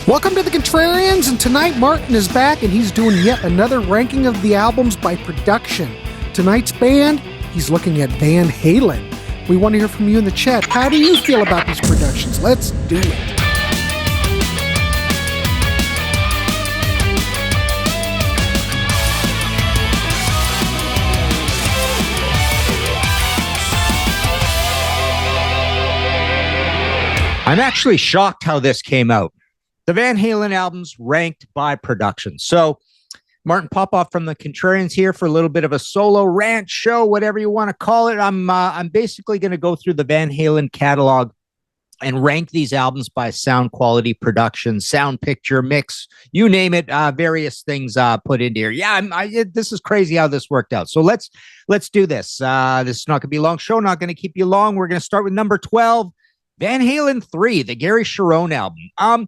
Welcome to the Contrarians, and tonight Martin is back and he's doing yet another ranking of the albums by production. Tonight's band, he's looking at Van Halen. We want to hear from you in the chat. How do you feel about these productions? Let's do it. I'm actually shocked how this came out. The Van Halen albums ranked by production. So Martin Popoff from the Contrarians here for a little bit of a solo rant show, whatever you want to call it. I'm basically going to go through the Van Halen catalog and rank these albums by sound quality, production, sound picture, mix, you name it, various things put in here. Yeah, this is crazy how this worked out. So let's do this. This is not going to be a long show, not going to keep you long. We're going to start with number 12, Van Halen 3, the Gary Cherone album.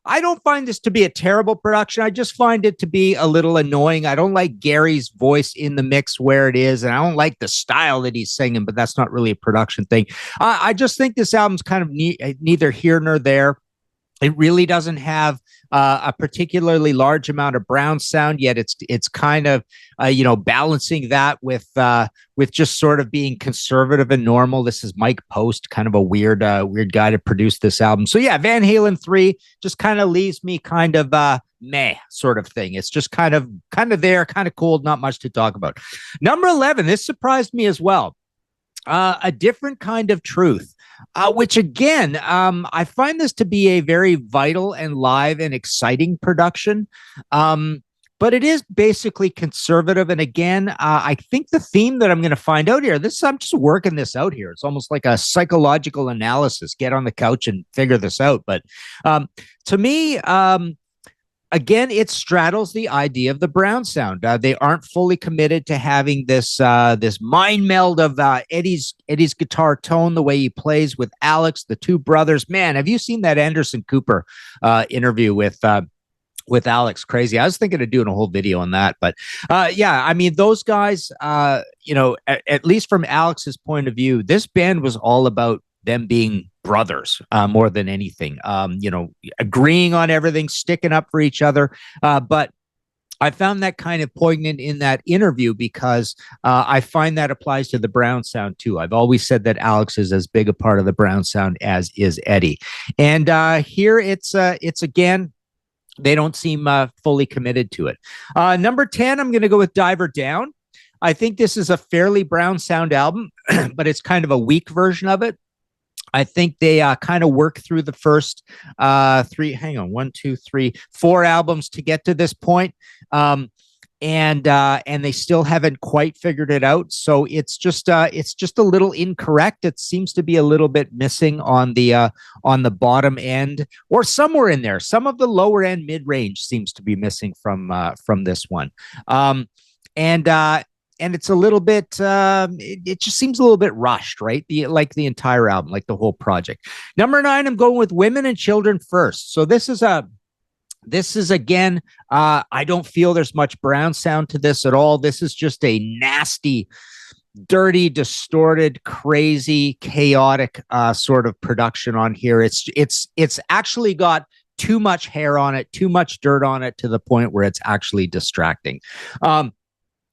I don't find this to be a terrible production. I just find it to be a little annoying. I don't like Gary's voice in the mix where it is, and I don't like the style that he's singing, but that's not really a production thing. I just think this album's kind of neither here nor there. It really doesn't have a particularly large amount of brown sound, yet it's kind of balancing that with just sort of being conservative and normal. This is Mike Post, kind of a weird guy to produce this album. So yeah, Van Halen 3 just kind of leaves me kind of meh sort of thing. It's just kind of there, kind of cool, not much to talk about. Number 11, this surprised me as well. A Different Kind of Truth. Which again, I find this to be a very vital and live and exciting production. But it is basically conservative. And again, I think the theme that I'm going to find out here, I'm just working this out here. It's almost like a psychological analysis. Get on the couch and figure this out. But to me, again, it straddles the idea of the brown sound. They aren't fully committed to having this mind meld of Eddie's guitar tone, the way he plays with Alex, the two brothers. Man, have you seen that Anderson Cooper interview with Alex? Crazy. I was thinking of doing a whole video on that, but yeah, I mean, those guys, at least from Alex's point of view, this band was all about them being brothers more than anything, agreeing on everything, sticking up for each other. But I found that kind of poignant in that interview because I find that applies to the brown sound too. I've always said that Alex is as big a part of the brown sound as is Eddie. And here it's again, they don't seem fully committed to it. Number 10, I'm going to go with Diver Down. I think this is a fairly brown sound album, but it's kind of a weak version of it. I think they kind of work through the first 4 albums to get to this point. And they still haven't quite figured it out. So it's just a little incorrect. It seems to be a little bit missing on the bottom end or somewhere in there. Some of the lower end mid-range seems to be missing from this one. And it's a little bit, it just seems a little bit rushed, right? Like the entire album, like the whole project. Number 9, I'm going with Women and Children First. So this is again, I don't feel there's much brown sound to this at all. This is just a nasty, dirty, distorted, crazy, chaotic sort of production on here. It's actually got too much hair on it, too much dirt on it to the point where it's actually distracting.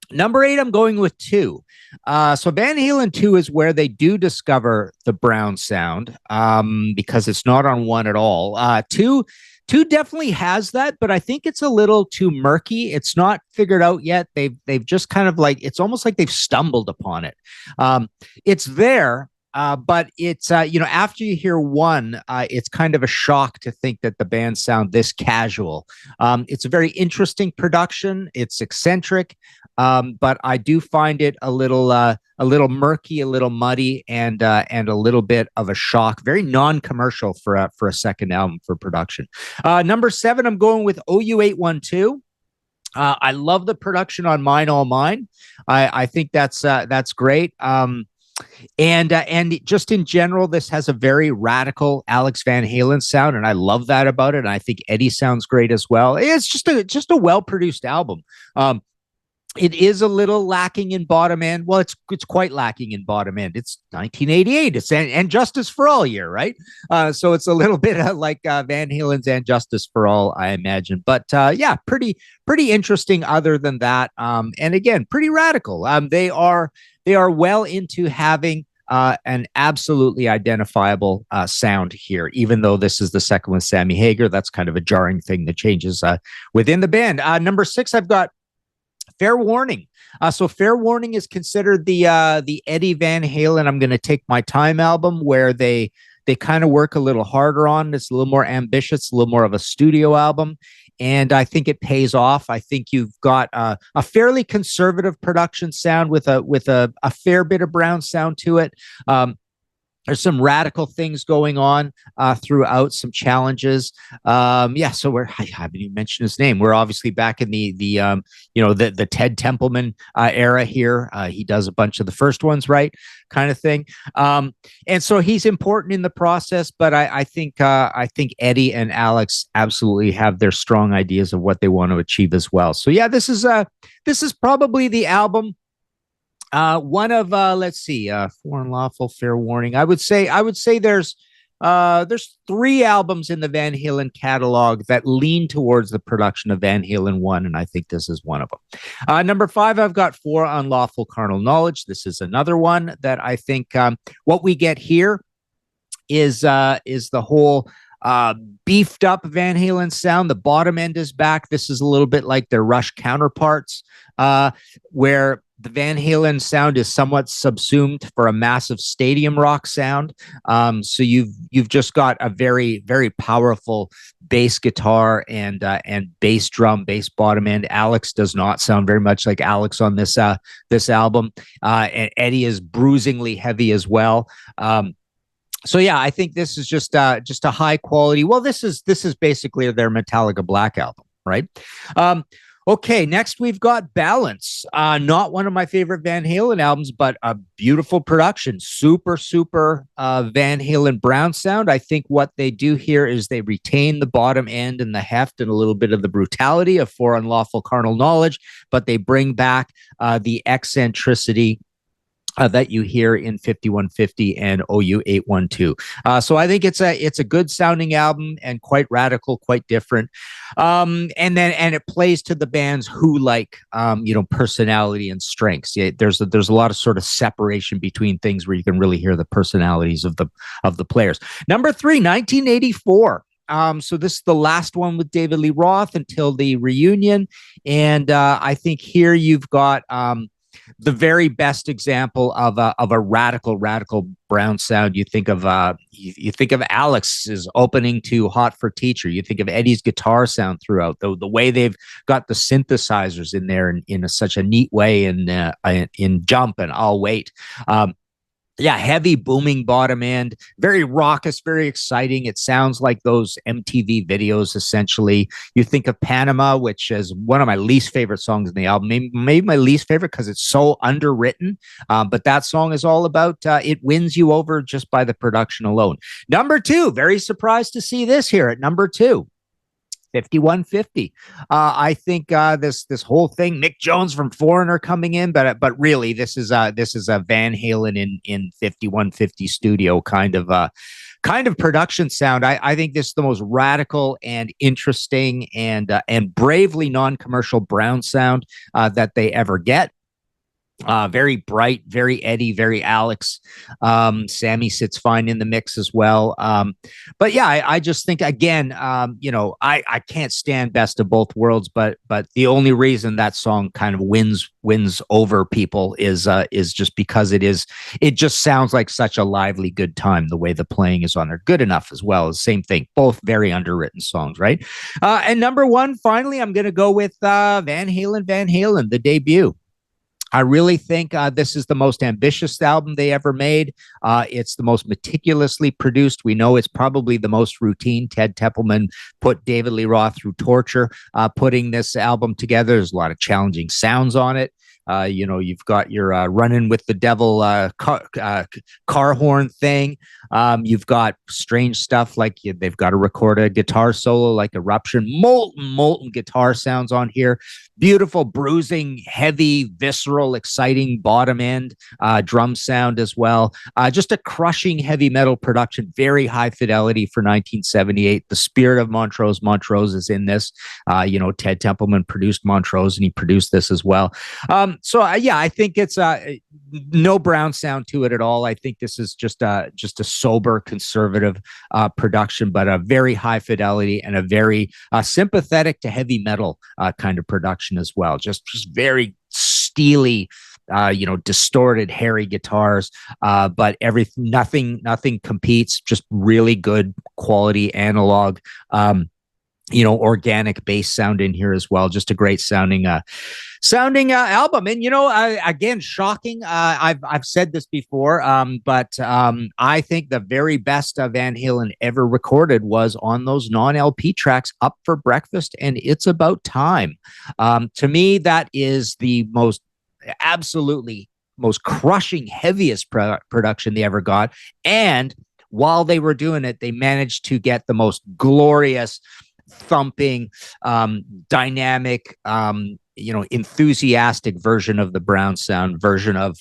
Number 8, I'm going with 2. So Van Halen 2 is where they do discover the brown sound because it's not on 1 at all. 2 definitely has that, but I think it's a little too murky. It's not figured out yet. They've just kind of like, it's almost like they've stumbled upon it. It's there. But it's, after you hear 1, it's kind of a shock to think that the band sound this casual. It's a very interesting production. It's eccentric, but I do find it a little murky, a little muddy, and a little bit of a shock. Very non-commercial for a second album for production. Number 7, I'm going with OU812. I love the production on Mine All Mine. I think that's great. And just in general, this has a very radical Alex Van Halen sound, and I love that about it. And I think Eddie sounds great as well. It's just a well-produced album. It is a little lacking in bottom end. Well, it's quite lacking in bottom end. It's 1988. It's and Justice for All year, right? So it's a little bit like Van Halen's and Justice for All, I imagine. But yeah, pretty interesting. Other than that, and again, pretty radical. They are well into having an absolutely identifiable sound here, even though this is the second with Sammy Hagar. That's kind of a jarring thing that changes within the band. Number 6, I've got Fair Warning. So Fair Warning is considered the Eddie Van Halen I'm Gonna Take My Time album, where they kind of work a little harder on. It's a little more ambitious, a little more of a studio album. And I think it pays off. I think you've got a fairly conservative production sound with a fair bit of brown sound to it. There's some radical things going on throughout, some challenges. Yeah, so I haven't even mentioned his name. We're obviously back in the Ted Templeman era here. He does a bunch of the first ones, right, kind of thing. And so he's important in the process. But I think Eddie and Alex absolutely have their strong ideas of what they want to achieve as well. So yeah, this is probably the album. One of let's see, For Unlawful, Fair Warning. I would say there's 3 albums in the Van Halen catalog that lean towards the production of Van Halen 1, and I think this is one of them. Number 5, I've got For Unlawful Carnal Knowledge. This is another one that I think what we get here is the whole beefed up Van Halen sound. The bottom end is back. This is a little bit like their Rush counterparts, where the Van Halen sound is somewhat subsumed for a massive stadium rock sound. So you've just got a very, very powerful bass guitar and bass drum, bass bottom end. Alex does not sound very much like Alex on this album. And Eddie is bruisingly heavy as well. So yeah, I think this is just a high quality. Well, this is basically their Metallica Black album, right? Okay, next we've got Balance. Not one of my favorite Van Halen albums, but a beautiful production. Super Van Halen brown sound. I think what they do here is they retain the bottom end and the heft and a little bit of the brutality of For Unlawful Carnal Knowledge, but they bring back the eccentricity that you hear in 5150 and OU 812. So I think it's a good sounding album and quite radical, quite different. And it plays to the band's who-like, personality and strengths. Yeah, there's a lot of sort of separation between things where you can really hear the personalities of the players. Number 3, 1984. So this is the last one with David Lee Roth until the reunion. And I think here you've got the very best example of a radical brown sound. You think of Alex's opening to Hot for Teacher. You think of Eddie's guitar sound throughout, the way they've got the synthesizers in there in such a neat way in Jump and I'll Wait. Yeah, heavy booming bottom end, very raucous, very exciting. It sounds like those MTV videos, essentially. You think of Panama, which is one of my least favorite songs in the album, maybe my least favorite because it's so underwritten. But that song is all about, it wins you over just by the production alone. Number 2, very surprised to see this here at number 2. 5150. I think this whole thing, Mick Jones from Foreigner coming in, but really this is a Van Halen in 5150 studio kind of production sound. I think this is the most radical and interesting and bravely non-commercial brown sound that they ever get. Very bright, very Eddie, very Alex. Sammy sits fine in the mix as well. But yeah, I just think again, I can't stand Best of Both Worlds, but the only reason that song kind of wins over people is just because it just sounds like such a lively good time. The way the playing is on there, Good Enough as well. Same thing, both very underwritten songs, right? And number 1, finally, I'm going to go with Van Halen, the debut. I really think this is the most ambitious album they ever made. It's the most meticulously produced. We know it's probably the most routine. Ted Templeman put David Lee Roth through torture putting this album together. There's a lot of challenging sounds on it. You've got your running with the devil car horn thing. You've got strange stuff like they've got to record a guitar solo like Eruption, molten guitar sounds on here. Beautiful, bruising, heavy, visceral, exciting bottom end drum sound as well. Just a crushing heavy metal production, very high fidelity for 1978. The spirit of Montrose. Montrose is in this. Ted Templeman produced Montrose, and he produced this as well. I think it's no Brown sound to it at all. I think this is just a sober, conservative production, but a very high fidelity and a very sympathetic to heavy metal kind of production as well. Just very steely, distorted, hairy guitars, but nothing competes. Just really good quality analog, organic bass sound in here as well. Just a great sounding album. And again, shocking. I've said this before, but I think the very best Van Halen ever recorded was on those non-LP tracks, Up for Breakfast and It's About Time. To me, that is the absolutely most crushing, heaviest production they ever got. And while they were doing it, they managed to get the most glorious, thumping, dynamic, enthusiastic version of the Brown sound, version of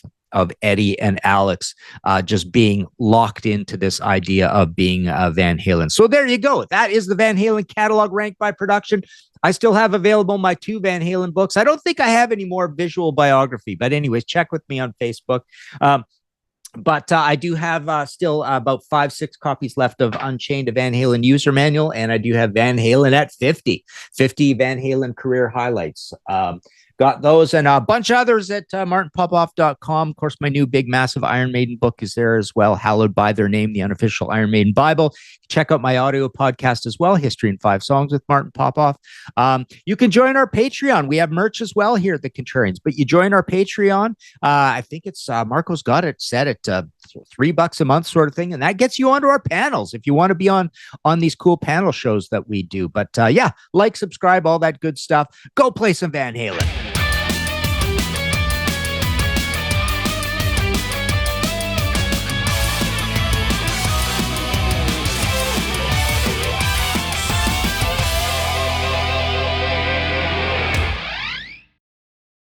Eddie and Alex, just being locked into this idea of being Van Halen. So there you go. That is the Van Halen catalog ranked by production. I still have available my 2 Van Halen books. I don't think I have any more visual biography, but anyways, check with me on Facebook. But I do have still about 5-6 copies left of Unchained, a Van Halen user manual, and I do have Van Halen at 50 Van Halen career highlights. Got those and a bunch of others at martinpopoff.com. Of course, my new big, massive Iron Maiden book is there as well, Hallowed by Their Name, the unofficial Iron Maiden Bible. Check out my audio podcast as well, History in 5 Songs with Martin Popoff. You can join our Patreon. We have merch as well here at the Contrarians, but you join our Patreon. I think it's Marco's got it set at $3 a month sort of thing, and that gets you onto our panels if you want to be on these cool panel shows that we do. But subscribe, all that good stuff. Go play some Van Halen.